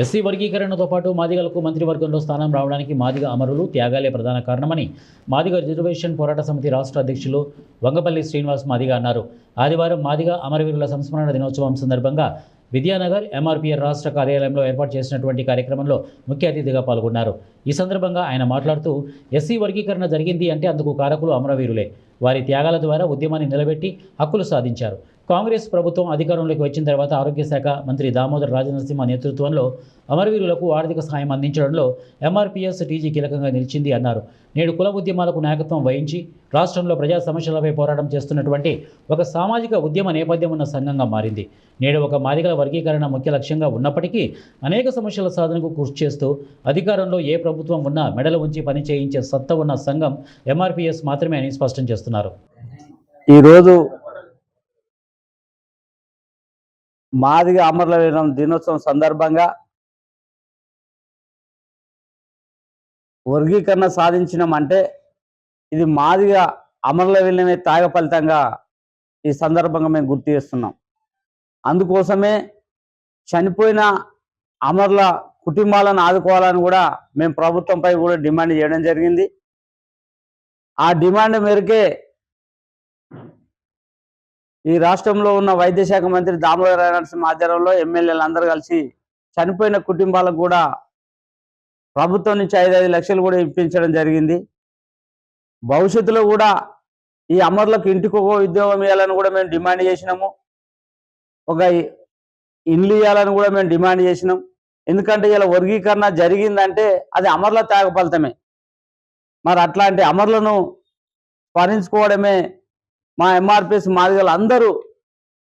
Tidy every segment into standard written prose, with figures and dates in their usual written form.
SC వర్గీకరణతో పాటు మాదిగలకు మంత్రివర్గంలో స్థానం రావడానికి మాదిగ అమరులు త్యాగాలే ప్రధాన కారణమని మాదిగ రిజర్వేషన్ పోరాట సమితి రాష్ట్ర అధ్యక్షులు వంగపల్లి శ్రీనివాస్ మాదిగ అన్నారు. ఆదివారం మాదిగ అమరవీరుల సంస్మరణ దినోత్సవం సందర్భంగా విద్యానగర్ ఎంఆర్పీఆర్ రాష్ట్ర కార్యాలయంలో ఏర్పాటు చేసినటువంటి కార్యక్రమంలో ముఖ్య అతిథిగా పాల్గొన్నారు. ఈ సందర్భంగా ఆయన మాట్లాడుతూ ఎస్సీ వర్గీకరణ జరిగింది అంటే అందుకు కారకులు అమరవీరులే. వారి త్యాగాల ద్వారా ఉద్యమాన్ని నిలబెట్టి హక్కులు సాధించారు. కాంగ్రెస్ ప్రభుత్వం అధికారంలోకి వచ్చిన తర్వాత ఆరోగ్య శాఖ మంత్రి దామోదర్ రాజనరసింహ నేతృత్వంలో అమరవీరులకు ఆర్థిక సహాయం అందించడంలో ఎంఆర్పీఎస్ టీజీ కీలకంగా నిలిచింది అన్నారు. నేడు కుల ఉద్యమాలకు నాయకత్వం వహించి రాష్ట్రంలో ప్రజా సమస్యలపై పోరాటం చేస్తున్నటువంటి ఒక సామాజిక ఉద్యమ నేపథ్యం ఉన్న సంఘంగా మారింది. నేడు ఒక మాదిగల వర్గీకరణ ముఖ్య లక్ష్యంగా ఉన్నప్పటికీ అనేక సమస్యల సాధనకు కృషి చేస్తూ అధికారంలో ఏ ప్రభుత్వం ఉన్నా మెడలు ఉంచి పని చేయించే సత్తా ఉన్న సంఘం ఎంఆర్పీఎస్ మాత్రమే అని స్పష్టం చేస్తున్నారు. ఈరోజు మాదిగ అమరుల దినోత్సవం సందర్భంగా వర్గీకరణ సాధించినామంటే ఇది మాదిగ అమరుల విలీనమే త్యాగ ఫలితంగా ఈ సందర్భంగా మేము గుర్తు చేస్తున్నాం. అందుకోసమే చనిపోయిన అమరుల కుటుంబాలను ఆదుకోవాలని కూడా మేము ప్రభుత్వంపై కూడా డిమాండ్ చేయడం జరిగింది. ఆ డిమాండ్ మేరకే ఈ రాష్ట్రంలో ఉన్న వైద్య శాఖ మంత్రి దామోదర్ రాజనరసింహ ఆధ్వర్యంలో ఎమ్మెల్యేలు అందరూ కలిసి చనిపోయిన కుటుంబాలకు కూడా ప్రభుత్వం నుంచి 5 లక్షలు కూడా ఇప్పించడం జరిగింది. భవిష్యత్తులో కూడా ఈ అమరులకు ఇంటికి ఒక ఉద్యోగం ఇవ్వాలని కూడా మేము డిమాండ్ చేసినాము. ఒక ఇల్లు ఇవ్వాలని కూడా మేము డిమాండ్ చేసినాం. ఎందుకంటే ఇలా వర్గీకరణ జరిగిందంటే అది అమరుల త్యాగ ఫలితమే. మరి అట్లాంటి అమరులను స్మరించుకోవడమే మా ఎంఆర్పీఎస్ మాదిగలు అందరూ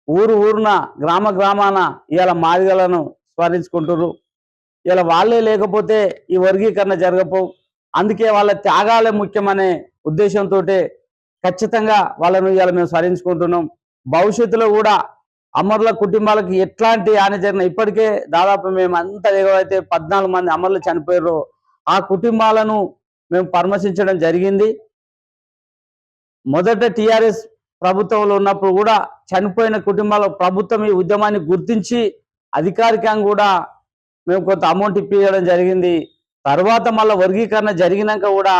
ఊరున గ్రామాన ఇవాళ మాదిగలను స్మరించుకుంటున్నారు. ఇలా వాళ్ళే లేకపోతే ఈ వర్గీకరణ జరగపో. అందుకే వాళ్ళ త్యాగాలే ముఖ్యమనే ఉద్దేశంతో ఖచ్చితంగా వాళ్ళను ఇవాళ మేము స్మరించుకుంటున్నాం. భవిష్యత్తులో కూడా అమరుల కుటుంబాలకు ఎట్లాంటి హాని జరిగిన ఇప్పటికే దాదాపు మేము అంత ఏవైతే 14 మంది అమరులు చనిపోయారో ఆ కుటుంబాలను మేము పరామర్శించడం జరిగింది. మొదట టీఆర్ఎస్ ప్రభుత్వంలో ఉన్నప్పుడు కూడా చనిపోయిన కుటుంబాల ప్రభుత్వం ఈ ఉద్యమాన్ని గుర్తించి అధికారికంగా కూడా మేము కొంత అమౌంట్ ఇప్పించడం జరిగింది. తర్వాత మళ్ళీ వర్గీకరణ జరిగినాక కూడా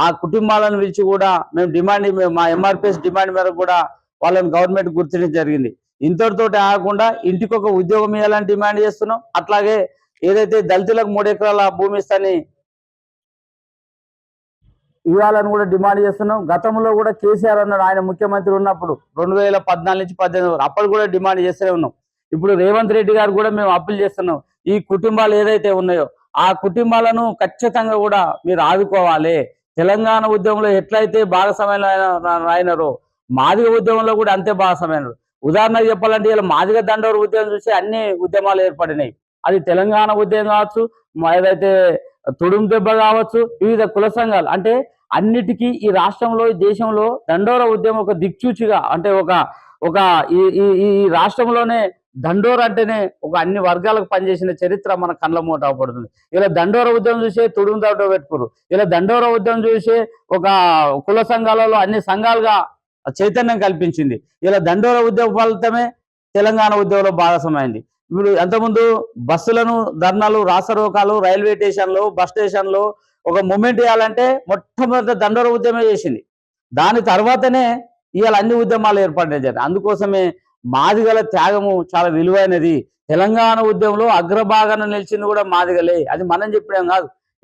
ఆ కుటుంబాలను పిలిచి కూడా మేము మా ఎంఆర్పీఎస్ డిమాండ్ మేరకు కూడా వాళ్ళని గవర్నమెంట్ గుర్తించడం జరిగింది. ఇంతటితో ఆగకుండా ఇంటికి ఒక ఉద్యోగం ఇవ్వాలని డిమాండ్ చేస్తున్నాం. అట్లాగే ఏదైతే దళితులకు 3 ఎకరాల భూమి ఇస్తాని ఇవ్వాలని కూడా డిమాండ్ చేస్తున్నాం. గతంలో కూడా కేసీఆర్ అన్నాడు, ఆయన ముఖ్యమంత్రి ఉన్నప్పుడు 2014 నుంచి 18 అప్పుడు కూడా డిమాండ్ చేస్తూనే ఉన్నాం. ఇప్పుడు రేవంత్ రెడ్డి గారు కూడా మేము అప్పీల్ చేస్తున్నాం. ఈ కుటుంబాలు ఏదైతే ఉన్నాయో ఆ కుటుంబాలను ఖచ్చితంగా కూడా మీరు ఆదుకోవాలి. తెలంగాణ ఉద్యమంలో ఎట్లయితే భాగస్వామ్యం అయినారో మాదిగ ఉద్యమంలో కూడా అంతే భాగస్వామ్యం. ఉదాహరణకు చెప్పాలంటే ఇలా మాదిగ దండోర ఉద్యమం చూసి అన్ని ఉద్యమాలు ఏర్పడినాయి. అది తెలంగాణ ఉద్యమం కావచ్చు, ఏదైతే తుడుం దెబ్బ కావచ్చు, వివిధ కుల సంఘాలు అంటే అన్నిటికీ ఈ రాష్ట్రంలో ఈ దేశంలో దండోర ఉద్యమం ఒక దిక్చూచిగా అంటే ఒక ఈ రాష్ట్రంలోనే దండోర అంటేనే ఒక అన్ని వర్గాలకు పనిచేసిన చరిత్ర మన కళ్ళ మూట అవపడుతుంది. ఇలా దండోర ఉద్యమం చూసే తుడుం దెబ్బ పెట్టుకోరు. ఇలా దండోర ఉద్యమం చూసే ఒక కుల సంఘాలలో అన్ని సంఘాలుగా చైతన్యం కల్పించింది. ఇలా దండోర ఉద్యమ ఫలితమే తెలంగాణ ఉద్యమంలో భాగస్వామైంది. ఇప్పుడు అంతకుముందు బస్సులను ధర్నాలు, రాసరోకాలు, రైల్వే స్టేషన్లు, బస్ స్టేషన్లు ఒక మూమెంట్ ఇవ్వాలంటే మొట్టమొదటి దండోర ఉద్యమే చేసింది. దాని తర్వాతనే ఇవాళ అన్ని ఉద్యమాలు ఏర్పడడం జరిగింది. అందుకోసమే మాదిగల త్యాగము చాలా విలువైనది. తెలంగాణ ఉద్యమంలో అగ్రభాగాన నిలిచింది కూడా మాదిగలే. అది మనం చెప్పడం కాదు.